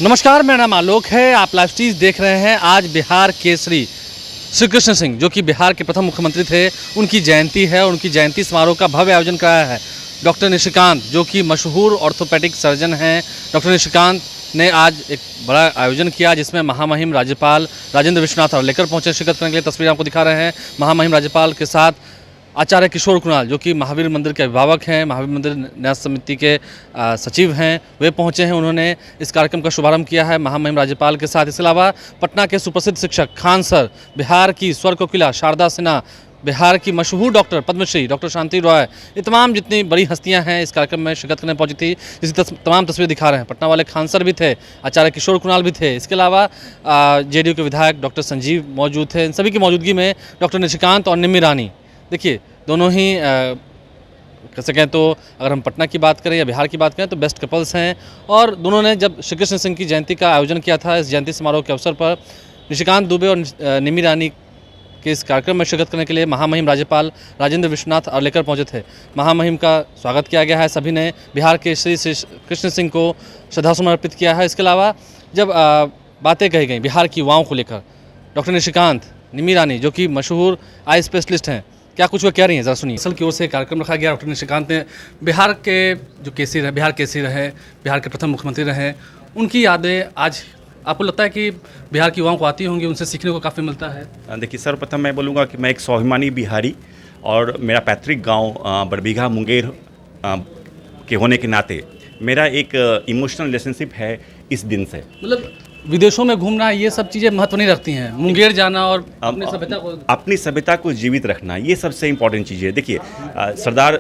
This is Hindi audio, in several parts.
नमस्कार, मेरा नाम आलोक है। आप लाइव स्ट्रीज देख रहे हैं। आज बिहार केसरी श्री कृष्ण सिंह, जो कि बिहार के प्रथम मुख्यमंत्री थे, उनकी जयंती है। उनकी जयंती समारोह का भव्य आयोजन कराया है डॉक्टर निशिकांत, जो कि मशहूर ऑर्थोपेडिक सर्जन हैं। डॉक्टर निशिकांत ने आज एक बड़ा आयोजन किया, जिसमें महामहिम राज्यपाल राजेंद्र विश्वनाथ लेकर पहुंचे शिरकत करने के लिए। तस्वीर आपको दिखा रहे हैं। महामहिम राज्यपाल के साथ आचार्य किशोर कुणाल, जो कि महावीर मंदिर के अभिभावक हैं, महावीर मंदिर न्यास समिति के सचिव हैं, वे पहुंचे हैं। उन्होंने इस कार्यक्रम का शुभारंभ किया है महामहिम राज्यपाल के साथ। इसके अलावा पटना के सुप्रसिद्ध शिक्षक खान सर, बिहार की स्वर कोकिला शारदा सिन्हा, बिहार की मशहूर डॉक्टर पद्मश्री डॉक्टर शांति रॉय, ये तमाम जितनी बड़ी हस्तियां हैं इस कार्यक्रम में शिरकत करने पहुंची थी। इसी तमाम तस्वीर दिखा रहे हैं। पटना वाले खान सर भी थे, आचार्य किशोर कुणाल भी थे। इसके अलावा जेडीयू के विधायक डॉक्टर संजीव मौजूद थे। इन सभी की मौजूदगी में डॉक्टर निशिकांत और निम्मी रानी, देखिए दोनों ही कह सकें तो अगर हम पटना की बात करें या बिहार की बात करें तो बेस्ट कपल्स हैं। और दोनों ने जब श्री कृष्ण सिंह की जयंती का आयोजन किया था, इस जयंती समारोह के अवसर पर निशिकांत दुबे और निम्मी रानी के इस कार्यक्रम में शिरकत करने के लिए महामहिम राज्यपाल राजेंद्र विश्वनाथ लेकर पहुंचे थे। महामहिम का स्वागत किया गया है। सभी ने बिहार के श्री कृष्ण सिंह को श्रद्धासुमन अर्पित किया है। इसके अलावा जब बातें कही गई बिहार की युवाओं को लेकर, डॉक्टर निशिकांत, निम्मी रानी, जो कि मशहूर आई स्पेशलिस्ट हैं, क्या कुछ वो कह रही हैं, ज़रा सुनिए। असल की ओर से कार्यक्रम रखा गया। डॉक्टर निशिकांत ने बिहार के जो केसरी रहे, बिहार के प्रथम मुख्यमंत्री रहे, उनकी यादें आज आपको लगता है कि बिहार की युवाओं को आती होंगी, उनसे सीखने को काफ़ी मिलता है। देखिए, सर्वप्रथम मैं बोलूँगा कि मैं एक स्वाभिमानी बिहारी और मेरा पैतृक गांव बरबीघा मुंगेर के होने के नाते मेरा एक इमोशनल रिलेशनशिप है इस दिन से। मतलब विदेशों में घूमना, ये सब चीज़ें महत्व नहीं रखती हैं, मुंगेर जाना और अपनी सभ्यता को जीवित रखना, ये सबसे इम्पोर्टेंट चीज़ है। देखिए, सरदार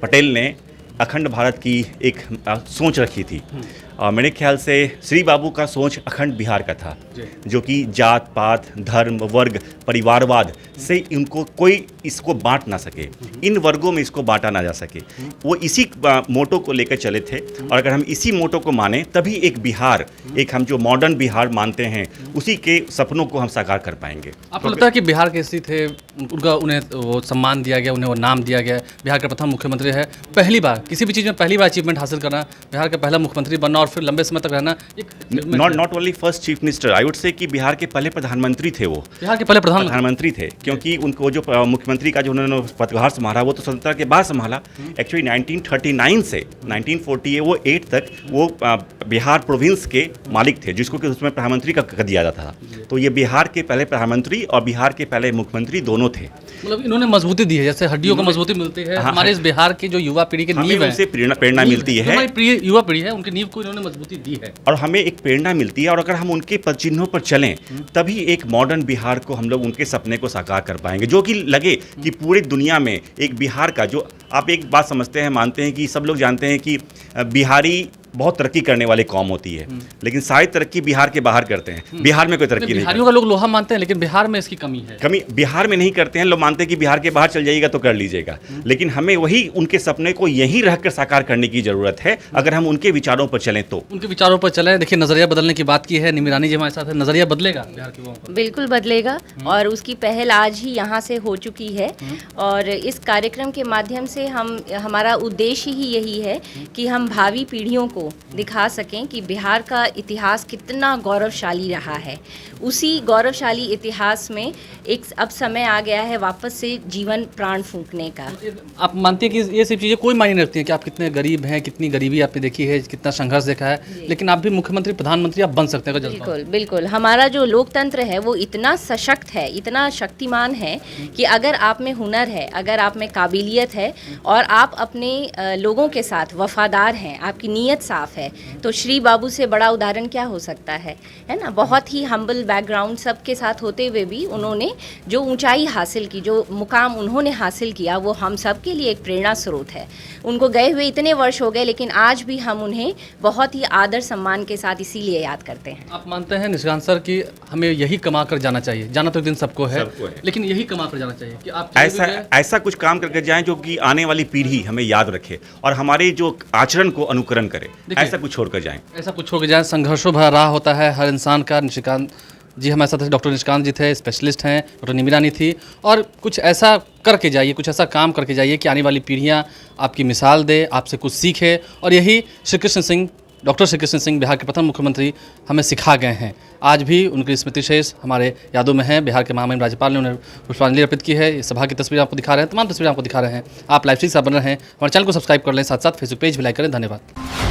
पटेल ने अखंड भारत की एक सोच रखी थी। मेरे ख्याल से श्री बाबू का सोच अखंड बिहार का था, जो कि जात पात, धर्म, वर्ग, परिवारवाद से इनको कोई इसको बांट ना सके, इन वर्गों में इसको बांटा ना जा सके। वो इसी मोटो को लेकर चले थे। और अगर हम इसी मोटो को माने तभी एक बिहार, एक हम जो मॉडर्न बिहार मानते हैं, उसी के सपनों को हम साकार कर पाएंगे। आपको लगता है कि बिहार केसरी थे, उन्हें वो सम्मान दिया गया, उन्हें वो नाम दिया गया, बिहार का प्रथम मुख्यमंत्री है, पहली बार किसी भी चीज़ में पहली बार अचीवमेंट हासिल करना, बिहार का पहला मुख्यमंत्री बनना और फिर लंबे समय तक रहना, not only first chief minister, I would say कि बिहार के पहले प्रधानमंत्री थे। वो बिहार के पहले प्रधानमंत्री थे, क्योंकि उनको जो मुख्यमंत्री का जो उन्होंने पदभार संभाला वो तो स्वतंत्रता के बाद संभाला। एक्चुअली 1939 से 1948 तक वो बिहार प्रोविंस के मालिक थे, जिसको कि उसमें प्रधानमंत्री का कह दिया जाता था। तो ये बिहार के पहले प्रधानमंत्री और बिहार के पहले मुख्यमंत्री दोनों थे। मतलब इन्होंने मजबूती दी है, जैसे हड्डियों को मजबूती मिलती है। हमारे इस बिहार की जो युवा पीढ़ी की नींव है, उनसे प्रेरणा मिलती है। हमारी युवा पीढ़ी है, उनकी नींव को इन्होंने मजबूती दी है और हमें एक प्रेरणा मिलती है। और अगर हम उनके पद चिन्हों पर चलें तभी एक मॉडर्न बिहार को हम लोग उनके सपने को साकार कर पाएंगे, जो कि लगे कि पूरी दुनिया में एक बिहार का, जो आप एक बात समझते हैं, मानते हैं कि सब लोग जानते हैं कि बिहारी बहुत तरक्की करने वाली कौम होती है, लेकिन सारी तरक्की बिहार के बाहर करते हैं। बिहार में कोई तरक्की नहीं। बिहारियों का लोग लोहा मानते हैं, लेकिन बिहार में इसकी कमी है। कमी बिहार में नहीं करते हैं लोग, मानते हैं कि बिहार के बाहर चल जाइएगा तो कर लीजिएगा। लेकिन हमें वही उनके सपने को यहीं रहकर साकार करने की जरूरत है, अगर हम उनके विचारों पर चलें तो। उनके विचारों पर चलें। देखिए, नजरिया बदलने की बात की है निम्मी रानी जी हमारे साथ है। नजरिया बदलेगा बिहार के लोगों का? बिल्कुल बदलेगा, और उसकी पहल आज ही यहाँ से हो चुकी है। और इस कार्यक्रम के माध्यम से हमारा उद्देश्य ही यही है कि हम भावी पीढ़ियों को दिखा सकें कि बिहार का इतिहास कितना गौरवशाली रहा है। उसी गौरवशाली इतिहास में एक अब समय आ गया है वापस से जीवन प्राण फूंकने का। आप मानती हैं कि ये सब चीज़ें कोई मायने नहीं रखती हैं कि आप कितने गरीब हैं, कितनी गरीबी आपने देखी है, कितना संघर्ष देखा है, लेकिन आप भी मुख्यमंत्री, प्रधानमंत्री आप बन सकते हैं। बिल्कुल बिल्कुल, हमारा जो लोकतंत्र है वो इतना सशक्त है, इतना शक्तिमान है कि अगर आप में हुनर है, अगर आप में काबिलियत है और आप अपने लोगों के साथ वफादार हैं, आपकी नीयत साफ है, तो श्री बाबू से बड़ा उदाहरण क्या हो सकता है ना। बहुत ही हम्बल बैकग्राउंड सबके साथ होते हुए भी उन्होंने जो ऊंचाई हासिल की, जो मुकाम उन्होंने हासिल किया, वो हम सब के लिए एक प्रेरणा स्रोत है। उनको गए हुए इतने वर्ष हो गए, लेकिन आज भी हम उन्हें बहुत ही आदर सम्मान के साथ इसीलिए याद करते हैं। आप मानते हैं निशिकांत सर कि हमें यही कमा कर जाना चाहिए? जाना तो एक दिन सबको है, लेकिन यही कमा कर जाना चाहिए कि आप ऐसा कुछ काम करके जाएं जो कि आने वाली पीढ़ी हमें याद रखे और हमारे जो आचरण को अनुकरण करे। ऐसा कुछ छोड़कर जाएं, ऐसा कुछ छोड़कर जाएं। संघर्षों भरा राह होता है हर इंसान का। निशिकांत जी हमारे साथ डॉक्टर निशिकांत जी थे, स्पेशलिस्ट हैं, डॉक्टर निम्मी रानी थी। और कुछ ऐसा करके जाइए, कुछ ऐसा काम करके जाइए कि आने वाली पीढ़ियाँ आपकी मिसाल दे, आपसे कुछ सीखे। और यही श्री कृष्ण सिंह डॉक्टर श्री कृष्ण सिंह बिहार के प्रथम मुख्यमंत्री हमें सिखा गए हैं। आज भी उनकी स्मृति शेष हमारे यादों में है। बिहार के महामहिम राज्यपाल ने उन्हें पुष्पांजलि अर्पित की है। इस सभा की तस्वीर आपको दिखा रहे हैं, तमाम तस्वीरें आपको दिखा रहे हैं। आप लाइव स्ट्रीम से बन रहे हैं, हमारे चैनल को सब्सक्राइब कर लें, साथ साथ फेसबुक पेज भी लाइक करें। धन्यवाद।